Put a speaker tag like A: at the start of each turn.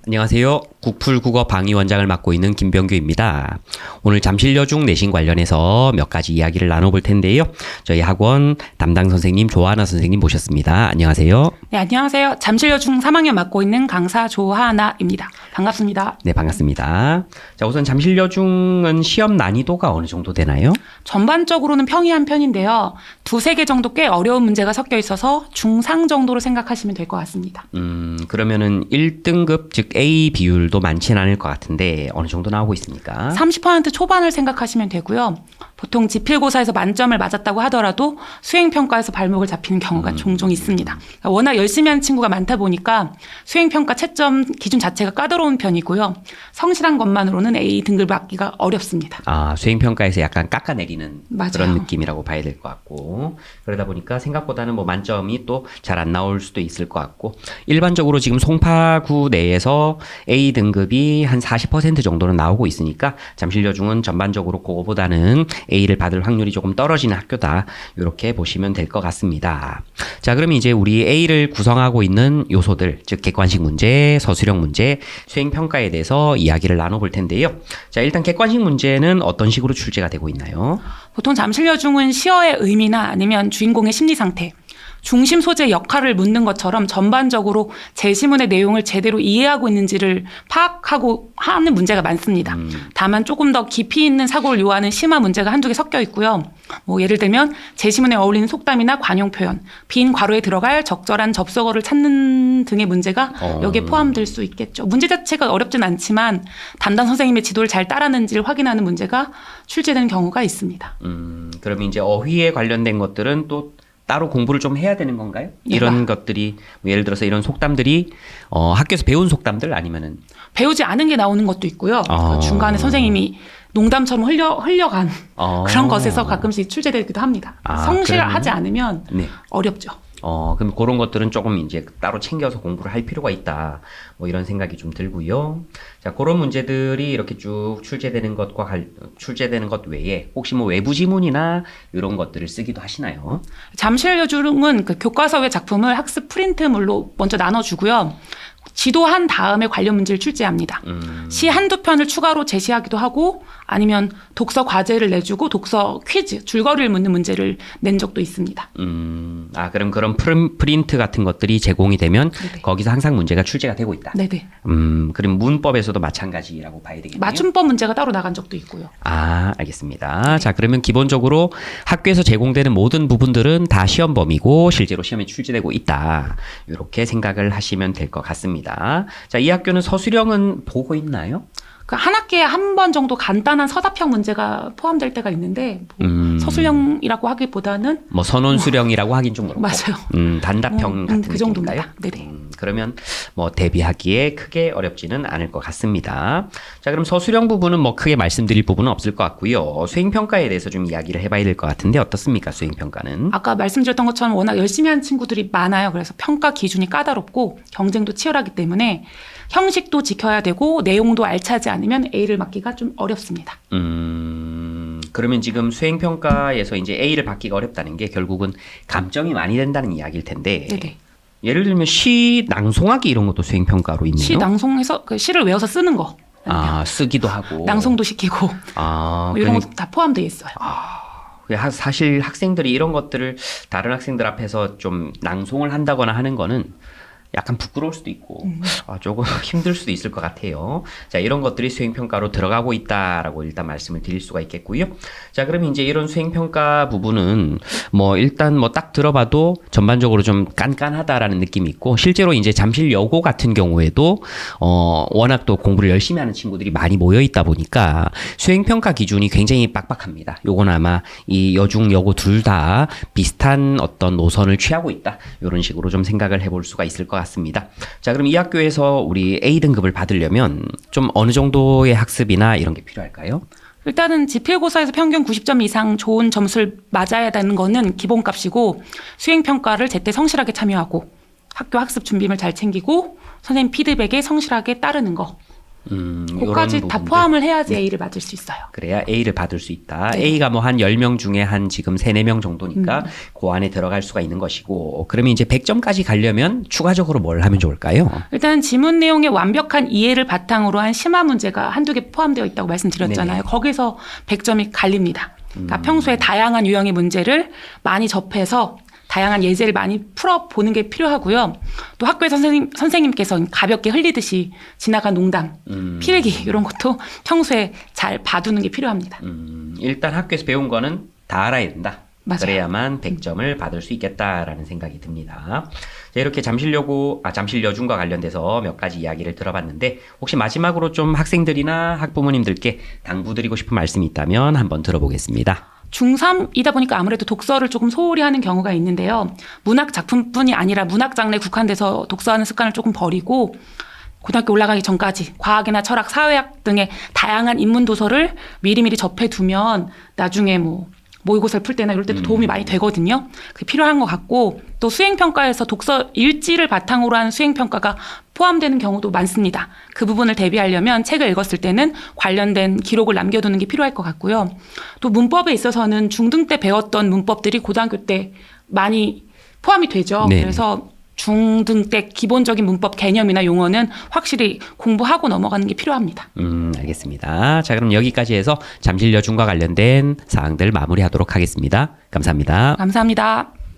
A: 안녕하세요. 국풀국어 방위원장을 맡고 있는 김병규입니다. 오늘 잠실여중 내신 관련해서 몇 가지 이야기를 나눠볼 텐데요. 저희 학원 담당 선생님 조하나 선생님 모셨습니다. 안녕하세요.
B: 네, 안녕하세요. 잠실여중 3학년 맡고 있는 강사 조하나입니다. 반갑습니다.
A: 네, 반갑습니다. 자, 우선 잠실여중은 시험 난이도가 어느 정도 되나요?
B: 전반적으로는 평이한 편인데요. 두세 개 정도 꽤 어려운 문제가 섞여 있어서 중상 정도로 생각하시면 될 것 같습니다.
A: 그러면은 1등급 즉 A 비율도 많지는 않을 것 같은데 어느 정도 나오고 있습니까?
B: 30% 초반을 생각하시면 되고요. 보통 지필고사에서 만점을 맞았다고 하더라도 수행평가에서 발목을 잡히는 경우가 종종 있습니다. 그러니까 워낙 열심히 하는 친구가 많다 보니까 수행평가 채점 기준 자체가 까다로운 편이고요. 성실한 것만으로는 A 등급을 받기가 어렵습니다.
A: 아, 수행평가에서 약간 깎아내리는
B: 맞아요.
A: 그런 느낌이라고 봐야 될 것 같고, 그러다 보니까 생각보다는 뭐 만점이 또 잘 안 나올 수도 있을 것 같고, 일반적으로 지금 송파구 내에서 A 등급이 한 40% 정도는 나오고 있으니까 잠실여중은 전반적으로 그거보다는 A를 받을 확률이 조금 떨어지는 학교다, 이렇게 보시면 될 것 같습니다. 자, 그럼 이제 우리 A를 구성하고 있는 요소들, 즉 객관식 문제, 서술형 문제, 수행평가에 대해서 이야기를 나눠볼 텐데요. 자, 일단 객관식 문제는 어떤 식으로 출제가 되고 있나요?
B: 보통 잠실여중은 시어의 의미나 아니면 주인공의 심리 상태, 중심 소재의 역할을 묻는 것처럼 전반적으로 제시문의 내용을 제대로 이해하고 있는지를 파악하고 하는 문제가 많습니다. 다만 조금 더 깊이 있는 사고를 요하는 심화 문제가 한두 개 섞여 있고요. 뭐 예를 들면 제시문에 어울리는 속담이나 관용 표현, 빈 괄호에 들어갈 적절한 접속어를 찾는 등의 문제가 여기에 포함될 수 있겠죠. 문제 자체가 어렵진 않지만 담당 선생님의 지도를 잘 따랐는지를 확인하는 문제가 출제되는 경우가 있습니다.
A: 그럼 이제 어휘에 관련된 것들은 또 따로 공부를 좀 해야 되는 건가요?
B: 네,
A: 이런 것들이 뭐 예를 들어서 이런 속담들이 학교에서 배운 속담들 아니면은
B: 배우지 않은 게 나오는 것도 있고요. 중간에 선생님이 농담처럼 흘려간 그런 것에서 가끔씩 출제되기도 합니다. 성실하지 않으면
A: 네.
B: 어렵죠.
A: 그럼 그런 것들은 조금 이제 따로 챙겨서 공부를 할 필요가 있다. 뭐 이런 생각이 좀 들고요. 자, 그런 문제들이 이렇게 쭉 출제되는 것 외에 혹시 뭐 외부 지문이나 이런 것들을 쓰기도 하시나요?
B: 잠실여중은 그 교과서 외 작품을 학습 프린트물로 먼저 나눠주고요. 지도한 다음에 관련 문제를 출제합니다. 시 한두 편을 추가로 제시하기도 하고 아니면 독서 과제를 내주고 독서 퀴즈, 줄거리를 묻는 문제를 낸 적도 있습니다.
A: 그럼 그런 프린트 같은 것들이 제공이 되면
B: 네네.
A: 거기서 항상 문제가 출제가 되고 있다.
B: 네네.
A: 그럼 문법에서도 마찬가지라고 봐야 되겠네요.
B: 맞춤법 문제가 따로 나간 적도 있고요.
A: 알겠습니다. 자, 그러면 기본적으로 학교에서 제공되는 모든 부분들은 다 시험 범위고 실제로 시험에 출제되고 있다. 이렇게 생각을 하시면 될 것 같습니다. 자, 이 학교는 서술형은 보고 있나요?
B: 한 학기에 한 번 정도 간단한 서답형 문제가 포함될 때가 있는데 서술형이라고 하기보다는
A: 뭐 선원수령이라고 하긴 좀 그렇고
B: 맞아요.
A: 단답형 같은
B: 그
A: 느낌인가요?
B: 정도입니다. 네네.
A: 그러면 뭐 대비하기에 크게 어렵지는 않을 것 같습니다. 자, 그럼 서술형 부분은 뭐 크게 말씀드릴 부분은 없을 것 같고요. 수행평가에 대해서 좀 이야기를 해봐야 될 것 같은데 어떻습니까? 수행평가는?
B: 아까 말씀드렸던 것처럼 워낙 열심히 하는 친구들이 많아요. 그래서 평가 기준이 까다롭고 경쟁도 치열하기 때문에 형식도 지켜야 되고 내용도 알차지 않으면 A를 받기가 좀 어렵습니다.
A: 그러면 지금 수행평가에서 이제 A를 받기가 어렵다는 게 결국은 감점이 많이 된다는 이야기일 텐데
B: 네네.
A: 예를 들면 시 낭송하기 이런 것도 수행평가로 있네요.
B: 시 낭송해서 그 시를 외워서 쓰는 거.
A: 쓰기도 하고
B: 낭송도 시키고 뭐 이런 것도 다 포함되어 있어요.
A: 사실 학생들이 이런 것들을 다른 학생들 앞에서 좀 낭송을 한다거나 하는 거는 약간 부끄러울 수도 있고 조금 힘들 수도 있을 것 같아요. 자, 이런 것들이 수행평가로 들어가고 있다라고 일단 말씀을 드릴 수가 있겠고요. 자, 그럼 이제 이런 수행평가 부분은 뭐 일단 뭐 딱 들어봐도 전반적으로 좀 깐깐하다라는 느낌이 있고 실제로 이제 잠실여고 같은 경우에도 워낙 또 공부를 열심히 하는 친구들이 많이 모여 있다 보니까 수행평가 기준이 굉장히 빡빡합니다. 요건 아마 이 여중 여고 둘 다 비슷한 어떤 노선을 취하고 있다. 이런 식으로 좀 생각을 해볼 수가 있을 것 같습니다. 자, 그럼 이 학교에서 우리 A 등급을 받으려면 좀 어느 정도의 학습이나 이런 게 필요할까요?
B: 일단은 지필고사에서 평균 90점 이상 좋은 점수를 맞아야 되는 거는 기본값이고 수행평가를 제때 성실하게 참여하고 학교 학습 준비물 잘 챙기고 선생님 피드백에 성실하게 따르는 거 그까지
A: 요런
B: 다
A: 부분들.
B: 포함을 해야지 A를 받을 수 있어요.
A: 그래야 A를 받을 수 있다.
B: 네.
A: A가 뭐 한 10명 중에 한 지금 3, 4명 정도니까 그 안에 들어갈 수가 있는 것이고, 그러면 이제 100점까지 가려면 추가적으로 뭘 하면 좋을까요?
B: 일단 지문 내용의 완벽한 이해를 바탕으로 한 심화 문제가 한두 개 포함되어 있다고 말씀드렸잖아요.
A: 네네.
B: 거기서 100점이 갈립니다. 그러니까 평소에 다양한 유형의 문제를 많이 접해서 다양한 예제를 많이 풀어보는 게 필요하고요. 또 학교의 선생님께서 가볍게 흘리듯이 지나간 농담, 필기 이런 것도 평소에 잘 봐두는 게 필요합니다.
A: 일단 학교에서 배운 거는 다 알아야 된다.
B: 맞아요.
A: 그래야만 100점을 받을 수 있겠다라는 생각이 듭니다. 자, 이렇게 잠실여중과 관련돼서 몇 가지 이야기를 들어봤는데, 혹시 마지막으로 좀 학생들이나 학부모님들께 당부드리고 싶은 말씀이 있다면 한번 들어보겠습니다.
B: 중3이다 보니까 아무래도 독서를 조금 소홀히 하는 경우가 있는데요. 문학 작품뿐이 아니라 문학 장르에 국한돼서 독서하는 습관을 조금 버리고 고등학교 올라가기 전까지 과학이나 철학, 사회학 등의 다양한 인문 도서를 미리미리 접해두면 나중에 뭐 모의고사를 풀 때나 이럴 때도 도움이 많이 되거든요. 그게 필요한 것 같고, 또 수행평가에서 독서 일지를 바탕으로 한 수행평가가 포함되는 경우도 많습니다. 그 부분을 대비하려면 책을 읽었을 때는 관련된 기록을 남겨두는 게 필요할 것 같고요. 또 문법에 있어서는 중등 때 배웠던 문법들이 고등학교 때 많이 포함이 되죠.
A: 네.
B: 그래서 중등 때 기본적인 문법 개념이나 용어는 확실히 공부하고 넘어가는 게 필요합니다.
A: 알겠습니다. 자, 그럼 여기까지 해서 잠실여중과 관련된 사항들 마무리하도록 하겠습니다. 감사합니다.
B: 감사합니다.